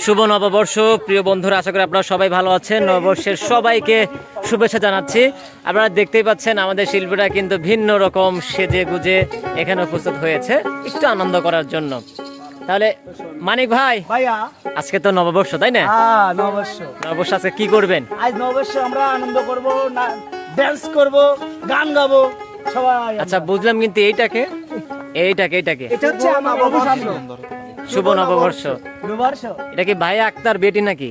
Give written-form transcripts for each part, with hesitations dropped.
শুভ নববর্ষ প্রিয় বন্ধুরা, আশা করি আপনারা সবাই ভালো আছেন। নববর্ষের সবাইকে শুভেচ্ছা জানাচ্ছি। আপনারা দেখতেই পাচ্ছেন আমাদের শিল্পীরা কিন্তু ভিন্ন রকম সেজে গুজে এখানে উপস্থিত হয়েছে একটু আনন্দ করার জন্য। তাহলে মানিক ভাই, ভাইয়া আজকে তো নববর্ষ, তাই না? নববর্ষ আজকে কি করবেন? আজ নববর্ষ আমরা আনন্দ করব, ডান্স করব, গান গাবো সবাই। আচ্ছা বুঝলাম, কিন্তু এইটাকে এটা হচ্ছে আমার নববর্ষ। শুভ নববর্ষ। নববর্ষ এটা কি ভাই আক্তার বেটি নাকি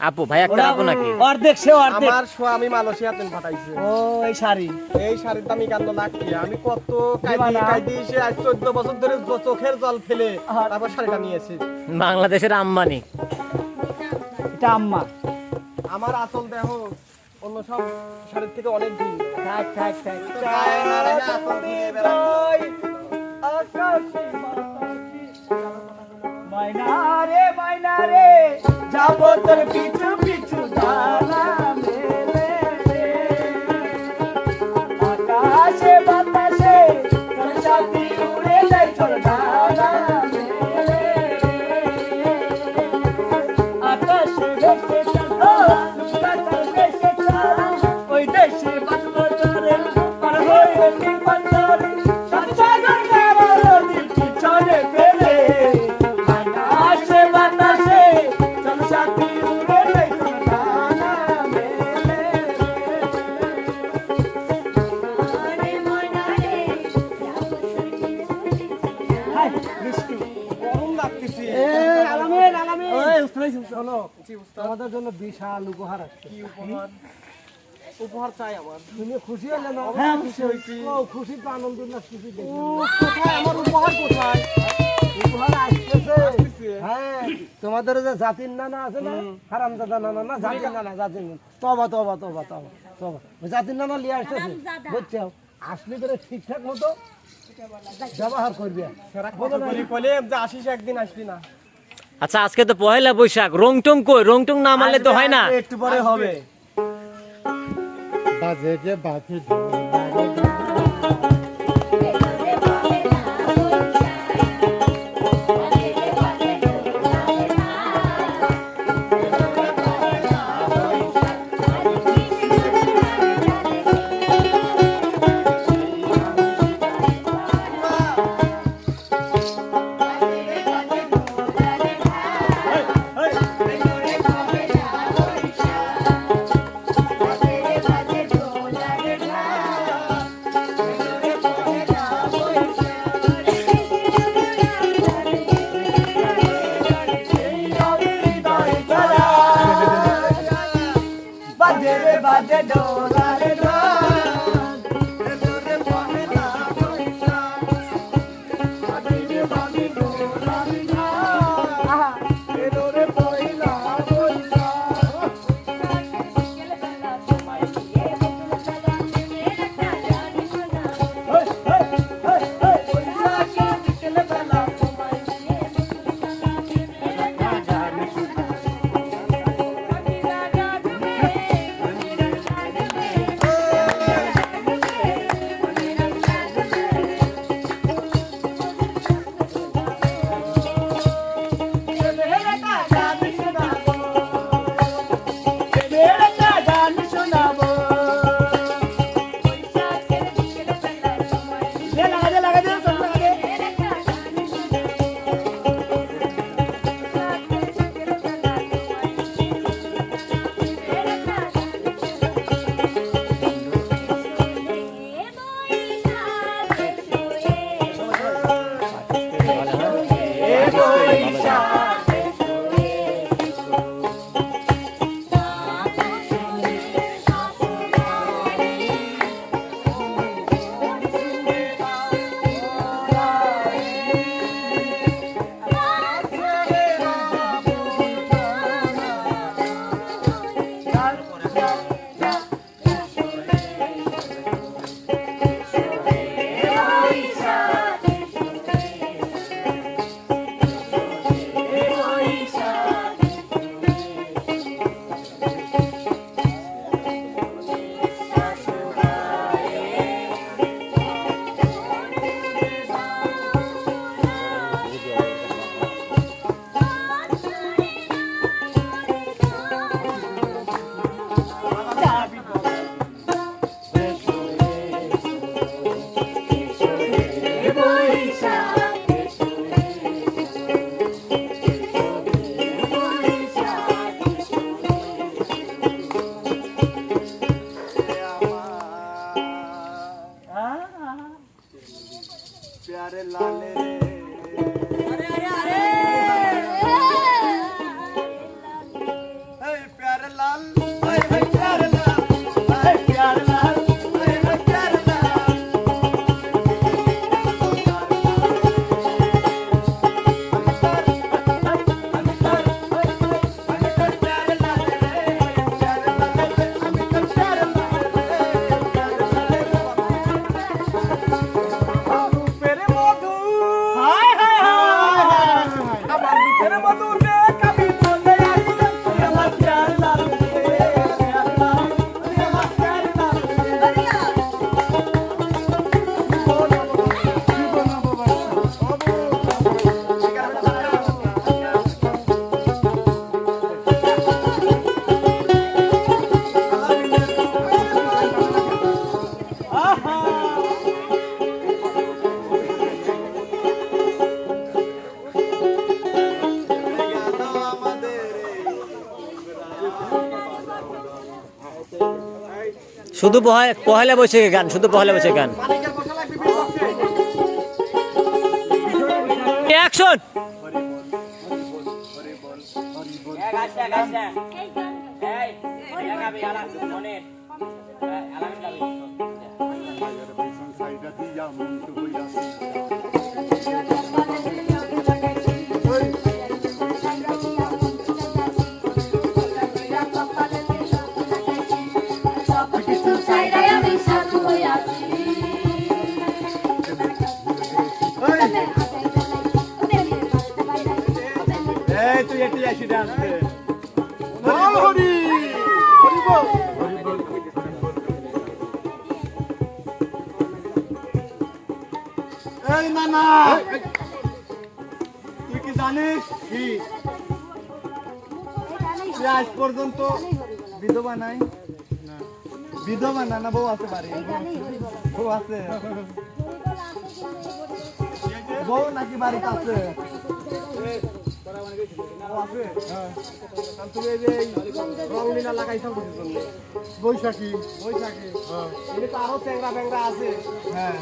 আপু? ভাই আক্তার আপু নাকি? অর্ধেক সে অর্ধেক। আমার স্বামী মালয়েশিয়াতে পাঠাইছে। ও এই শাড়ি, এই শাড়ির দামি কান্ন লাখ টাকা। আমি কত কাইদি এসে আজ 14 বছর ধরে চোখের জল ফেলে তারপর শাড়িটা নিয়েছি। বাংলাদেশের আম্বানি। এটা আম্মা। আমার আসল দেহ অন্য সব শাড়ির থেকে অনেক ভিন্ন। থাক থাক থাক। মাইনা রে যাবো তোর পিছু পিছু ডানা মেলে রে। আকাশে বাতাসে তোর সাথী উড়ে যায় তোর ডানা মেলে রে। আকাশে ভেসে চলো বাতাস ভেসে চলো, ওই দেশে বাঁচবো তোরে আর হয়ে নির্বাচন সাজানো আমার দিল পিছনে ফেলে। আকাশে বাতাসে তোর সাথী উড়ে যায় তোর ডানা মেলে রে। হাই মিষ্টি গরম লাগতেছে। আমাদের জন্য বিশাল উপহার আসছে। কি উপহার? উপহার চাই আমার। তুমি খুশি হলে না? হ্যাঁ, খুশি হয়েছি। খুশি তো আনন্দ না, খুশি দেখি। কোথায় আমার উপহার কোথায়? উপহার আসতেছে। আসতেছে। হ্যাঁ, তোমাদের যে জাতির নানা আছে না, হারামজাদা নানা না, জাতির নানা, জাতির নানা। তবা তবা তবা তবা তবা, ওই জাতির নানা লিয়ে আসতেছে, বুঝছো? আসলে করে ঠিকঠাক মতো ব্যবহার করবে। বলে যে আসিস, একদিন আসবি না। আচ্ছা আজকে তো পহেলা বৈশাখ, রংটং কই? রংটং না মানলে তো হয় না। একটু পরে হবে। বাজে যে বাজে বাজে রে বাজে ডোলা রে শুধু পহেলা বৈশাখে গান, শুধু পহেলা বৈশাখে গান। মালিকের বসা লাগবে বিল বক্সে। অ্যাকশন। এই তুই এটি আসি ডান্সে বল হরি হরি বল। এই নানা তুই কি জানিস কি তুই আজ পর্যন্ত বিধবা নাই? বিধবা নানা বউ আছে বাড়ি? বউ আছে? বউ নাকি বাড়িতে আছে? তুমি এই যে রং লীলা লাগাইছো বৈশাখী বৈশাখী এনে তো আরো চ্যাংরা ব্যাংরা আছে। হ্যাঁ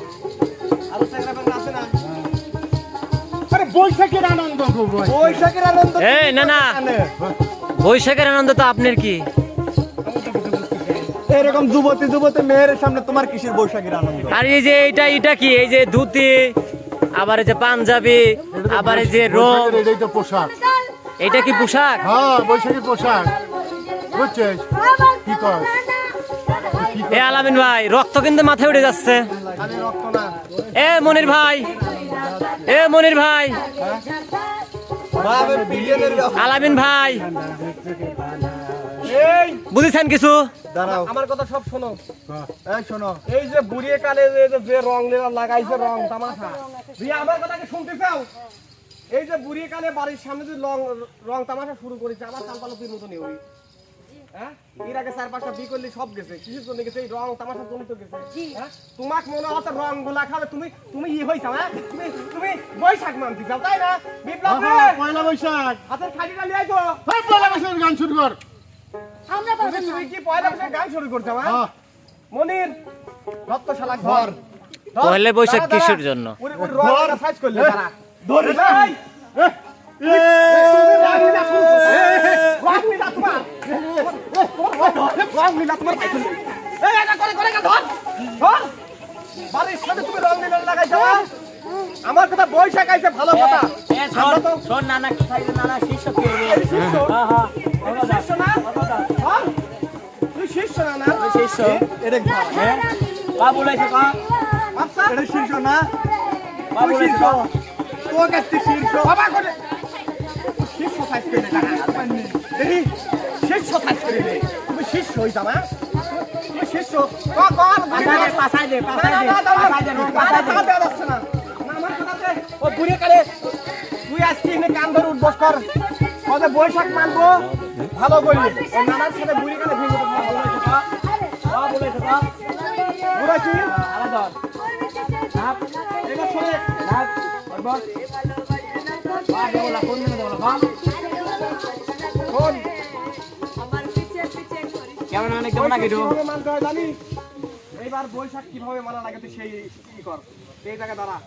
আরো চ্যাংরা ব্যাংরা আছে না? আরে বৈশাখীর আনন্দ বৈশাখীর আনন্দ এই না না, বৈশাখের আনন্দ তো আপনার কি? এরকম যুবতী যুবতী মেয়ের সামনে তোমার কিসের বৈশাখীর আনন্দ? আর এই যে এটা কি? এই যে ধুতি, আবার এই যে পাঞ্জাবি, আবার এই যে রং, এটাই তো পোশাক। এটা কি পোশাক? হ্যাঁ, বৈশাখীর পোশাক। বুঝছিস কি কর? এ আলামিন ভাই, রক্ত কিন্তু মাথায় উঠে যাচ্ছে। খালি রক্ত না এ মনির ভাই, এ মনির ভাই, বাবার বিলিয়নের আলামিন ভাই, এই বুঝেছেন কিছু? দাঁড়াও আমার কথা সব শোনো। এই শোনো, এই যে বুড়িয়ে কালে যে রং লীলা লাগাইছে রং তামাশা, তুই আমার কথা কি শুনতে চাও? এই যে বুড়িয়ে কালে বাড়ির সামনে যে রং তামাশা শুরু করেছে, আমার কালপালতির মতনই ওই। হ্যাঁ এর আগে 4-5টা বিয়ে করলে সব গেছে, কিসের জন্য গেছে? এই রং তামাশার জন্য তো গেছে। হ্যাঁ তোমাক মনে হচ্ছে রং গুলা খাবে, তুমি ই হইছা? হ্যাঁ তুমি বৈশাখ মানতে চাও তাই না? বিপ্লব রে, পয়লা বৈশাখ। হাতের খাড়িটা লিয়ে আই তো। হ্যাঁ, পয়লা বৈশাখের গান শুরু কর। তুমি কি পয়লা বৈশাখ গান শুরু করছো? হ্যাঁ হ্যাঁ। মনির রক্ত শালা ঘর পহেলা বৈশাখ কিসের জন্য? সাইজ করলে তারা ধরে আমার কথা বৈশাখ আইছে ভালো কথা। শোন নানা, নানা শিষ্য শিষ্য না? হ্যাঁ? তুই শিষ্য না না? শিষ্য এটা কা বলেছে কা? আচ্ছা এটা শীর্ষ না? তুই শীর্ষ। তোর কাছে শীর্ষ। বাবা করে শীর্ষ সাইজ করে টাকা। দেখি শীর্ষ সাইজ করে নে। তুমি শীর্ষ হই যাবা? তুমি শীর্ষ। পাছাই দে, না আমার কথাতে ও বুড়ি কালে তুই আজকে এনে কান ধরে উঠবস কর। কবে বৈশাখ মানবো ভালো বললি। ওই নানার সাথে বুড়ি কালে ভিড় করতে ভালো বলেছে কা? বলেছে কা? বুড়া কি? আলাদা। নাপ এবার শুনে নাপ বল কোন মিনিট বলো বাম কোন কেমন মানে কেমন লাগে তো? কিভাবে মানতে হয় জানি? এইবার বৈশাখ কিভাবে মানা লাগে তুই সেই কি কর, এই জায়গায় দাঁড়া।